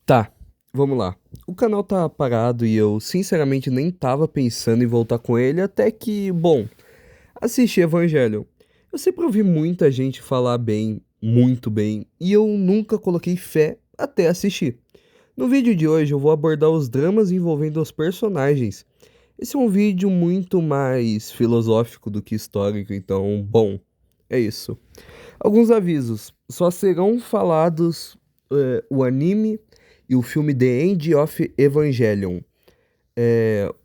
Tá, vamos lá. O canal tá parado e eu sinceramente nem tava pensando em voltar com ele até que, bom, assisti Evangelion. Eu sempre ouvi muita gente falar bem, muito bem, e eu nunca coloquei fé até assistir. No vídeo de hoje eu vou abordar os dramas envolvendo os personagens. Esse é um vídeo muito mais filosófico do que histórico, então, bom, é isso. Alguns avisos: só serão falados o anime e o filme The End of Evangelion.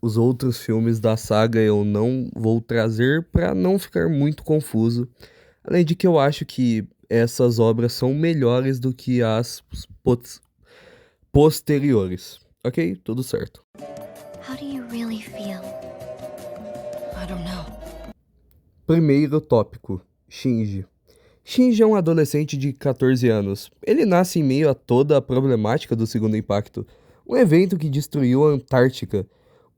Os outros filmes da saga eu não vou trazer para não ficar muito confuso. Além de que eu acho que essas obras são melhores do que as posteriores. Ok? Tudo certo. How do you really feel? I don't know. Primeiro tópico: Shinji. Shinji é um adolescente de 14 anos. Ele nasce em meio a toda a problemática do Segundo Impacto, um evento que destruiu a Antártica.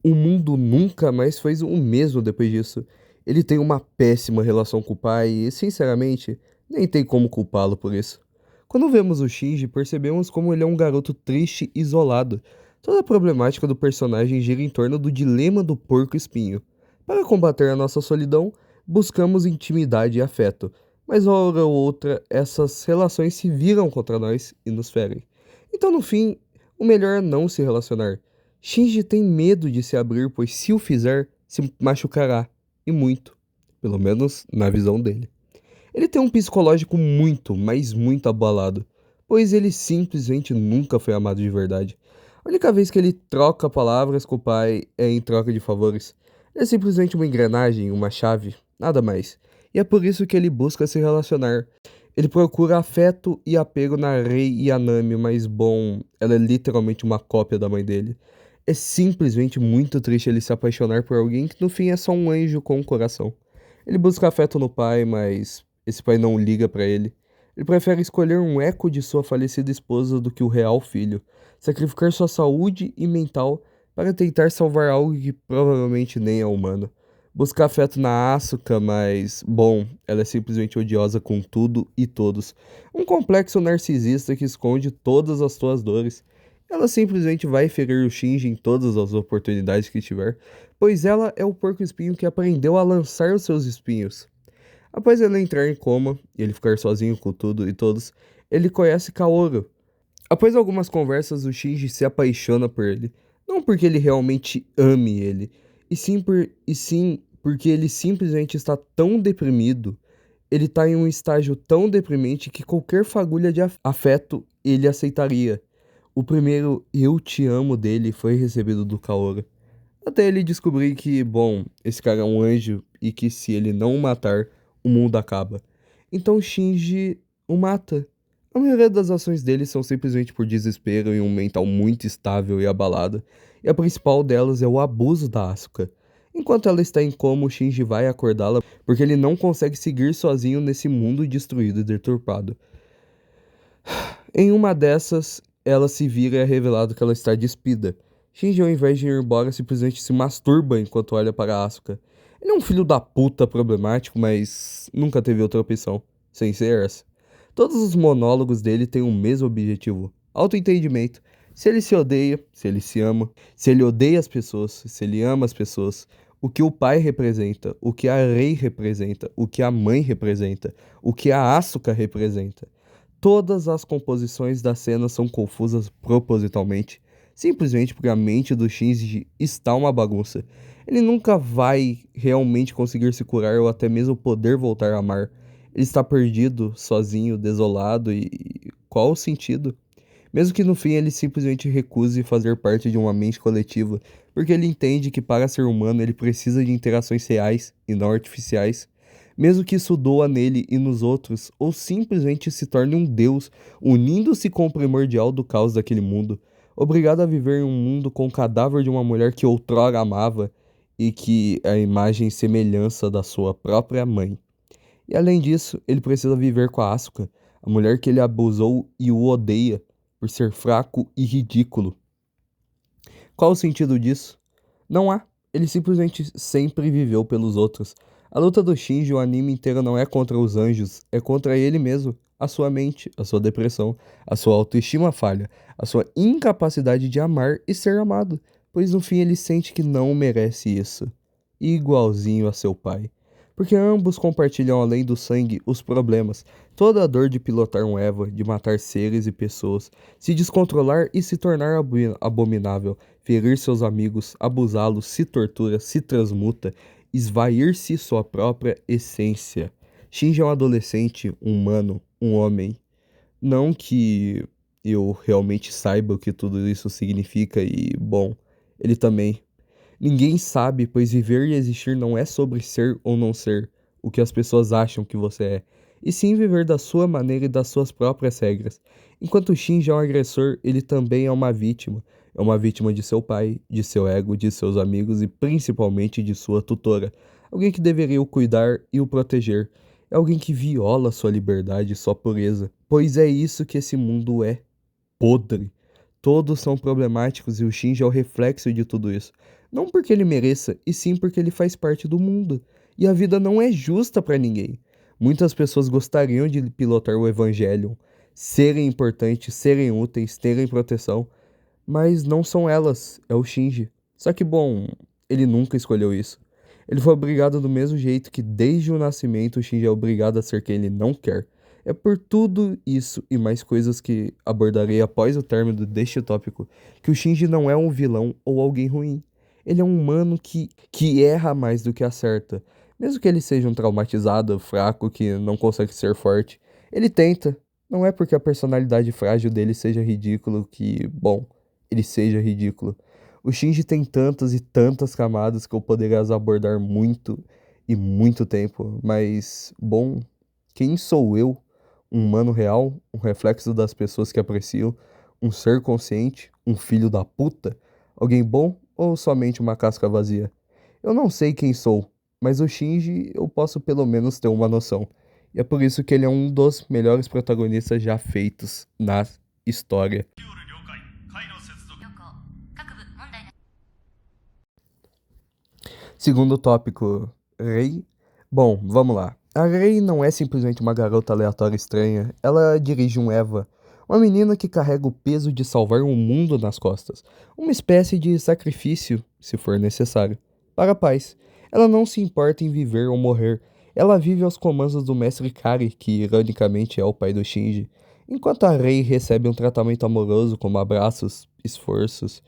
O mundo nunca mais fez o mesmo depois disso. Ele tem uma péssima relação com o pai e, sinceramente, nem tem como culpá-lo por isso. Quando vemos o Shinji, percebemos como ele é um garoto triste e isolado. Toda a problemática do personagem gira em torno do dilema do porco-espinho. Para combater a nossa solidão, buscamos intimidade e afeto, mas hora ou outra essas relações se viram contra nós e nos ferem. Então, no fim, o melhor é não se relacionar. Shinji tem medo de se abrir, pois se o fizer, se machucará, e muito, pelo menos na visão dele. Ele tem um psicológico muito, mas muito abalado, pois ele simplesmente nunca foi amado de verdade. A única vez que ele troca palavras com o pai é em troca de favores. Ele é simplesmente uma engrenagem, uma chave, nada mais. E é por isso que ele busca se relacionar. Ele procura afeto e apego na Rei e Anami, mas bom, ela é literalmente uma cópia da mãe dele. É simplesmente muito triste ele se apaixonar por alguém que no fim é só um anjo com um coração. Ele busca afeto no pai, mas esse pai não liga pra ele. Ele prefere escolher um eco de sua falecida esposa do que o real filho, sacrificar sua saúde e mental para tentar salvar algo que provavelmente nem é humano. Busca afeto na Asuka, mas, bom, ela é simplesmente odiosa com tudo e todos. Um complexo narcisista que esconde todas as suas dores. Ela simplesmente vai ferir o Shinji em todas as oportunidades que tiver, pois ela é o porco-espinho que aprendeu a lançar os seus espinhos. Após ele entrar em coma e ele ficar sozinho com tudo e todos, ele conhece Kaoru. Após algumas conversas, o Shinji se apaixona por ele, não porque ele realmente ame ele, e sim porque ele simplesmente está tão deprimido, ele está em um estágio tão deprimente que qualquer fagulha de afeto ele aceitaria. O primeiro "eu te amo" dele foi recebido do Kaoru. Até ele descobrir que, bom, esse cara é um anjo e que se ele não o matar, o mundo acaba. Então Shinji o mata. A maioria das ações dele são simplesmente por desespero e um mental muito estável e abalado, e a principal delas é o abuso da Asuka. Enquanto ela está em coma, o Shinji vai acordá-la porque ele não consegue seguir sozinho nesse mundo destruído e deturpado. Em uma dessas, ela se vira e é revelado que ela está despida. Shinji, ao invés de ir embora, simplesmente se masturba enquanto olha para Asuka. Ele é um filho da puta problemático, mas nunca teve outra opção, sem ser essa. Todos os monólogos dele têm o mesmo objetivo: autoentendimento. Se ele se odeia, se ele se ama, se ele odeia as pessoas, se ele ama as pessoas, o que o pai representa, o que a Rei representa, o que a mãe representa, o que a Asuka representa. Todas as composições da cena são confusas propositalmente, simplesmente porque a mente do Shinji está uma bagunça. Ele nunca vai realmente conseguir se curar ou até mesmo poder voltar a amar. Ele está perdido, sozinho, desolado e qual o sentido? Mesmo que no fim ele simplesmente recuse fazer parte de uma mente coletiva, porque ele entende que para ser humano ele precisa de interações reais e não artificiais. Mesmo que isso doa nele e nos outros, ou simplesmente se torne um deus, unindo-se com o primordial do caos daquele mundo, obrigado a viver em um mundo com o cadáver de uma mulher que outrora amava e que é a imagem e semelhança da sua própria mãe. E além disso, ele precisa viver com a Asuka, a mulher que ele abusou e o odeia por ser fraco e ridículo. Qual o sentido disso? Não há. Ele simplesmente sempre viveu pelos outros. A luta do Shinji, o anime inteiro, não é contra os anjos, é contra ele mesmo. a sua mente, a sua depressão, a sua autoestima falha, a sua incapacidade de amar e ser amado, pois no fim ele sente que não merece isso, igualzinho a seu pai. Porque ambos compartilham além do sangue os problemas, toda a dor de pilotar um Eva, de matar seres e pessoas, se descontrolar e se tornar abominável, ferir seus amigos, abusá-los, se tortura, se transmuta, esvair-se sua própria essência. Shinji é um adolescente, um humano, um homem. Não que eu realmente saiba o que tudo isso significa e, bom, ele também. Ninguém sabe, pois viver e existir não é sobre ser ou não ser o que as pessoas acham que você é, e sim viver da sua maneira e das suas próprias regras. Enquanto o Shinji é um agressor, ele também é uma vítima. É uma vítima de seu pai, de seu ego, de seus amigos e principalmente de sua tutora. Alguém que deveria o cuidar e o proteger. É alguém que viola sua liberdade e sua pureza. Pois é isso que esse mundo é. Podre. Todos são problemáticos e o Shinji é o reflexo de tudo isso. Não porque ele mereça, e sim porque ele faz parte do mundo. E a vida não é justa para ninguém. Muitas pessoas gostariam de pilotar o Evangelion, serem importantes, serem úteis, terem proteção, mas não são elas, é o Shinji. Só que, bom, ele nunca escolheu isso. Ele foi obrigado do mesmo jeito que desde o nascimento o Shinji é obrigado a ser quem ele não quer. É por tudo isso e mais coisas que abordarei após o término deste tópico que o Shinji não é um vilão ou alguém ruim. Ele é um humano que erra mais do que acerta. Mesmo que ele seja um traumatizado, fraco, que não consegue ser forte, ele tenta. Não é porque a personalidade frágil dele seja ridículo que, bom, ele seja ridículo. O Shinji tem tantas e tantas camadas que eu poderia as abordar muito e muito tempo, mas, bom, quem sou eu? Um humano real, um reflexo das pessoas que apreciam, um ser consciente, um filho da puta? Alguém bom ou somente uma casca vazia? Eu não sei quem sou, mas o Shinji eu posso pelo menos ter uma noção. E é por isso que ele é um dos melhores protagonistas já feitos na história. Segundo tópico, Rei. Bom, vamos lá. A Rei não é simplesmente uma garota aleatória estranha. Ela dirige um Eva, uma menina que carrega o peso de salvar o mundo nas costas. Uma espécie de sacrifício, se for necessário, para a paz. Ela não se importa em viver ou morrer. Ela vive aos comandos do mestre Kari, que ironicamente é o pai do Shinji. Enquanto a Rei recebe um tratamento amoroso como abraços, esforços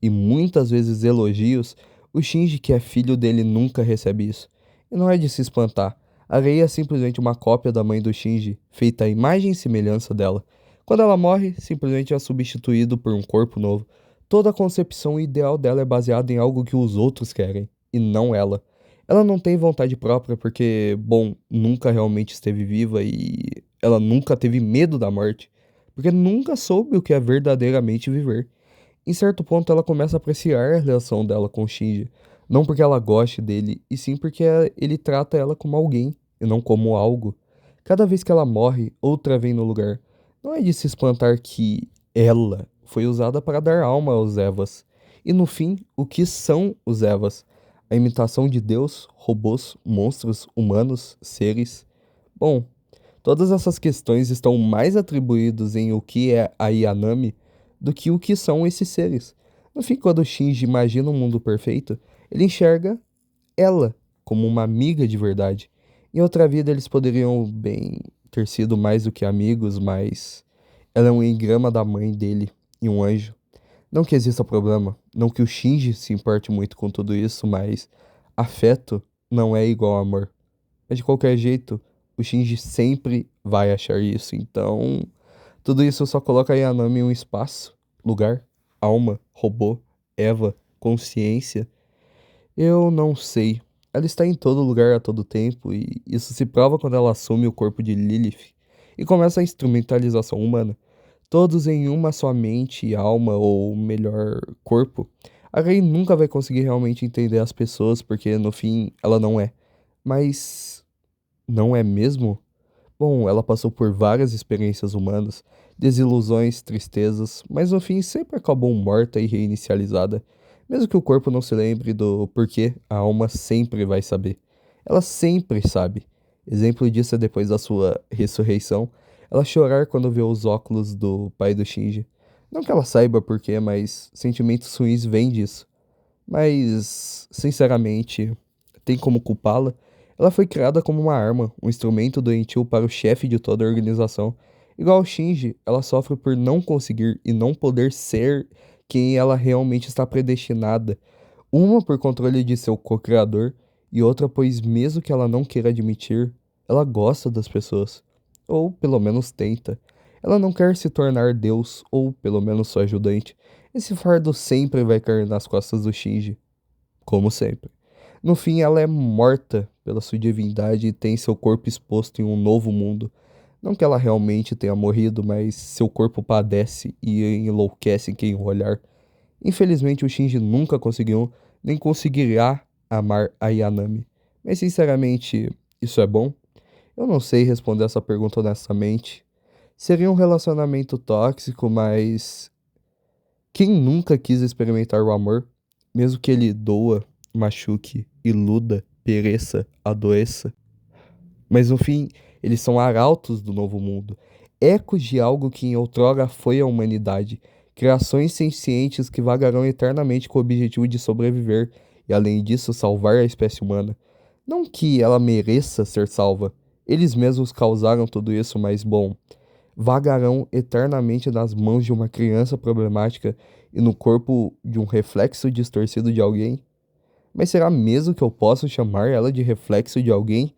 e muitas vezes elogios, o Shinji, que é filho dele, nunca recebe isso. E não é de se espantar. A Rei é simplesmente uma cópia da mãe do Shinji, feita à imagem e semelhança dela. Quando ela morre, simplesmente é substituído por um corpo novo. Toda a concepção ideal dela é baseada em algo que os outros querem, e não ela. Ela não tem vontade própria porque, bom, nunca realmente esteve viva e ela nunca teve medo da morte, porque nunca soube o que é verdadeiramente viver. Em certo ponto, ela começa a apreciar a relação dela com o Shinji, não porque ela goste dele, e sim porque ele trata ela como alguém e não como algo. Cada vez que ela morre, outra vem no lugar. Não é de se espantar que ela foi usada para dar alma aos Evas. E no fim, o que são os Evas? A imitação de Deus, robôs, monstros, humanos, seres? Bom, todas essas questões estão mais atribuídas em o que é a Yanami do que o que são esses seres. No fim, quando o Shinji imagina um mundo perfeito, ele enxerga ela como uma amiga de verdade. Em outra vida, eles poderiam bem ter sido mais do que amigos, mas ela é um engrama da mãe dele e um anjo. Não que exista problema, não que o Shinji se importe muito com tudo isso, mas afeto não é igual a amor. Mas de qualquer jeito, o Shinji sempre vai achar isso. Então, tudo isso só coloca a Yanami em um espaço, lugar, alma, robô, Eva, consciência. Eu não sei. Ela está em todo lugar a todo tempo, e isso se prova quando ela assume o corpo de Lilith e começa a instrumentalização humana. Todos em uma só mente e alma, ou melhor, corpo. A Rei nunca vai conseguir realmente entender as pessoas, porque no fim ela não é. Mas não é mesmo? Bom, ela passou por várias experiências humanas, desilusões, tristezas, mas no fim sempre acabou morta e reinicializada. Mesmo que o corpo não se lembre do porquê, a alma sempre vai saber. Ela sempre sabe. Exemplo disso é depois da sua ressurreição. ela chorar quando vê os óculos do pai do Shinji. Não que ela saiba por quê, mas sentimentos ruins vêm disso. Mas, sinceramente, tem como culpá-la? Ela foi criada como uma arma, um instrumento doentio para o chefe de toda a organização. Igual ao Shinji, ela sofre por não conseguir e não poder ser quem ela realmente está predestinada. Uma por controle de seu co-criador e outra pois mesmo que ela não queira admitir, ela gosta das pessoas. Ou pelo menos tenta. Ela não quer se tornar Deus, ou pelo menos sua ajudante. Esse fardo sempre vai cair nas costas do Shinji, como sempre. No fim, ela é morta pela sua divindade e tem seu corpo exposto em um novo mundo. Não que ela realmente tenha morrido, mas seu corpo padece e enlouquece em quem o olhar. Infelizmente, o Shinji nunca conseguiu, nem conseguirá amar a Yanami. Mas, sinceramente, isso é bom? Eu não sei responder essa pergunta honestamente. Seria um relacionamento tóxico, mas quem nunca quis experimentar o amor, mesmo que ele doa, machuque, iluda, pereça, adoeça? Mas no fim, eles são arautos do novo mundo, ecos de algo que em outrora foi a humanidade, criações sencientes que vagarão eternamente com o objetivo de sobreviver e, além disso, salvar a espécie humana. Não que ela mereça ser salva, eles mesmos causaram tudo isso, mas bom, vagarão eternamente nas mãos de uma criança problemática e no corpo de um reflexo distorcido de alguém? Mas será mesmo que eu posso chamar ela de reflexo de alguém?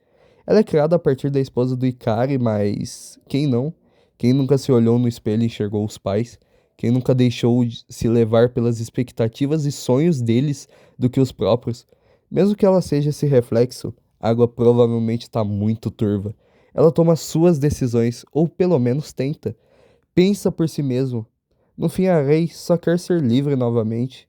Ela é criada a partir da esposa do Ikari, mas quem não? Quem nunca se olhou no espelho e enxergou os pais? Quem nunca deixou de se levar pelas expectativas e sonhos deles do que os próprios? Mesmo que ela seja esse reflexo, a água provavelmente está muito turva. Ela toma suas decisões, ou pelo menos tenta. Pensa por si mesmo. No fim, a Rei só quer ser livre novamente.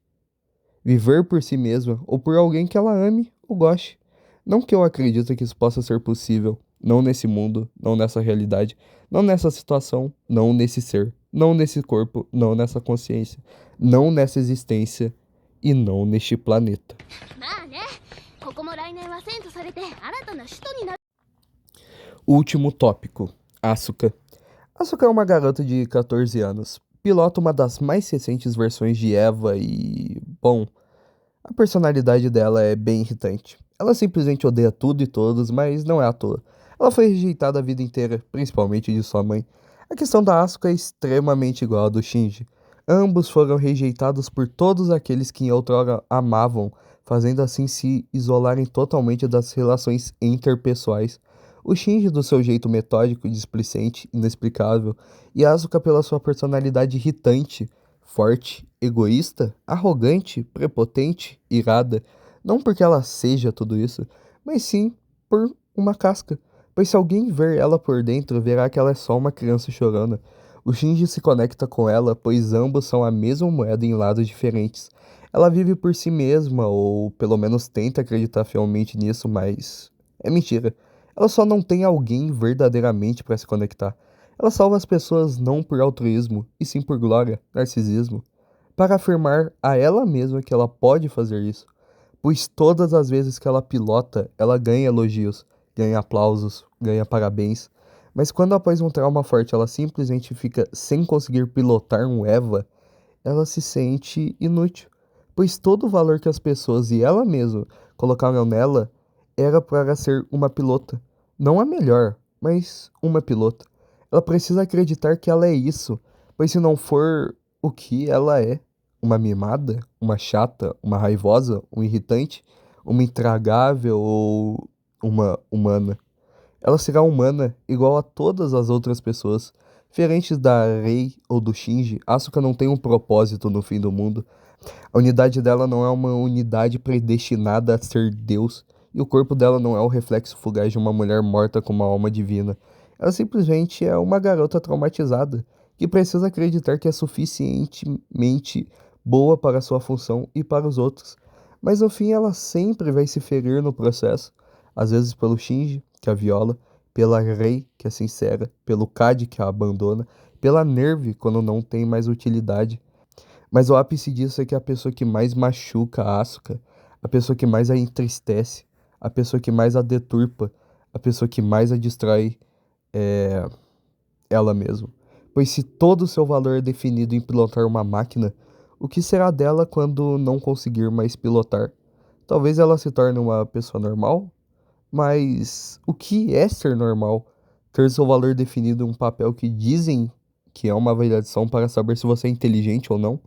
Viver por si mesma ou por alguém que ela ame ou goste. Não que eu acredite que isso possa ser possível. Não nesse mundo, não nessa realidade, não nessa situação, não nesse ser, não nesse corpo, não nessa consciência, não nessa existência e não neste planeta. Último tópico: Asuka. Asuka é uma garota de 14 anos. Pilota uma das mais recentes versões de Eva e, bom, a personalidade dela é bem irritante. Ela simplesmente odeia tudo e todos, mas não é à toa. Ela foi rejeitada a vida inteira, principalmente de sua mãe. A questão da Asuka é extremamente igual à do Shinji. Ambos foram rejeitados por todos aqueles que em outrora amavam, fazendo assim se isolarem totalmente das relações interpessoais. O Shinji do seu jeito metódico, displicente, inexplicável, e Asuka pela sua personalidade irritante, forte, egoísta, arrogante, prepotente, irada, não porque ela seja tudo isso, mas sim por uma casca. Pois se alguém ver ela por dentro, verá que ela é só uma criança chorona. O Shinji se conecta com ela, pois ambos são a mesma moeda em lados diferentes. Ela vive por si mesma, ou pelo menos tenta acreditar fielmente nisso, mas é mentira. Ela só não tem alguém verdadeiramente para se conectar. Ela salva as pessoas não por altruísmo, e sim por glória, narcisismo, para afirmar a ela mesma que ela pode fazer isso, pois todas as vezes que ela pilota, ela ganha elogios, ganha aplausos, ganha parabéns, mas quando após um trauma forte ela simplesmente fica sem conseguir pilotar um Eva, ela se sente inútil, pois todo o valor que as pessoas e ela mesma colocaram nela era para ser uma pilota, não a melhor, mas uma pilota. Ela precisa acreditar que ela é isso, pois se não for o que ela é, uma mimada, uma chata, uma raivosa, um irritante, uma intragável ou uma humana. Ela será humana igual a todas as outras pessoas. Diferentes da Rei ou do Shinji, Asuka não tem um propósito no fim do mundo. A unidade dela não é uma unidade predestinada a ser Deus, e o corpo dela não é o reflexo fugaz de uma mulher morta com uma alma divina. Ela simplesmente é uma garota traumatizada, que precisa acreditar que é suficientemente boa para sua função e para os outros. Mas no fim ela sempre vai se ferir no processo, às vezes pelo Shinji, que a viola, pela Rei, que é sincera, pelo Kade, que a abandona, pela Nerve, quando não tem mais utilidade. Mas o ápice disso é que a pessoa que mais machuca a Asuka, a pessoa que mais a entristece, a pessoa que mais a deturpa, a pessoa que mais a destrói, é ela mesma. Pois se todo o seu valor é definido em pilotar uma máquina, o que será dela quando não conseguir mais pilotar? Talvez ela se torne uma pessoa normal? Mas o que é ser normal? Ter seu valor definido em um papel que dizem que é uma avaliação para saber se você é inteligente ou não?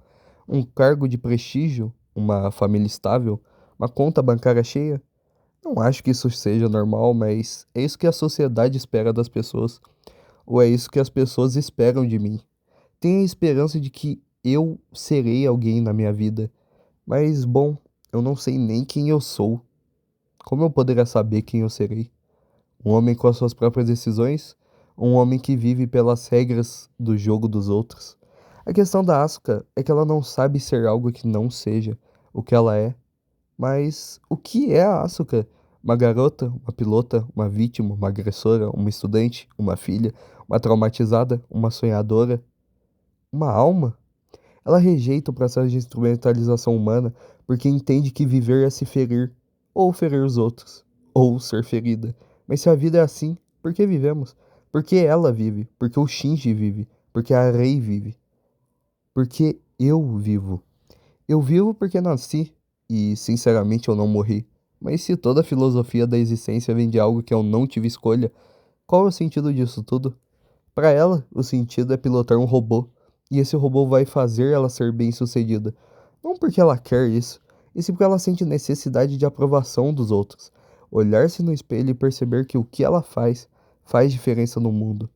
Um cargo de prestígio? Uma família estável? Uma conta bancária cheia? Não acho que isso seja normal, mas é isso que a sociedade espera das pessoas. Ou é isso que as pessoas esperam de mim. Tenho a esperança de que eu serei alguém na minha vida. Mas, bom, eu não sei nem quem eu sou. Como eu poderia saber quem eu serei? Um homem com as suas próprias decisões? Ou um homem que vive pelas regras do jogo dos outros? A questão da Asuka é que ela não sabe ser algo que não seja o que ela é. Mas o que é a Asuka? Uma garota, uma pilota, uma vítima, uma agressora, uma estudante, uma filha, uma traumatizada, uma sonhadora, uma alma? Ela rejeita o processo de instrumentalização humana porque entende que viver é se ferir, ou ferir os outros, ou ser ferida. Mas se a vida é assim, por que vivemos? Porque ela vive, porque o Shinji vive, porque a Rei vive, porque eu vivo. Eu vivo porque nasci, e sinceramente eu não morri. Mas se toda a filosofia da existência vem de algo que eu não tive escolha, qual é o sentido disso tudo? Para ela, o sentido é pilotar um robô, e esse robô vai fazer ela ser bem-sucedida. Não porque ela quer isso, e sim porque ela sente necessidade de aprovação dos outros. Olhar-se no espelho e perceber que o que ela faz diferença no mundo.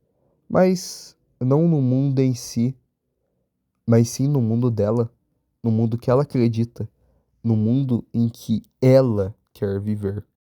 Mas não no mundo em si, mas sim no mundo dela, no mundo que ela acredita, no mundo em que ela quer viver.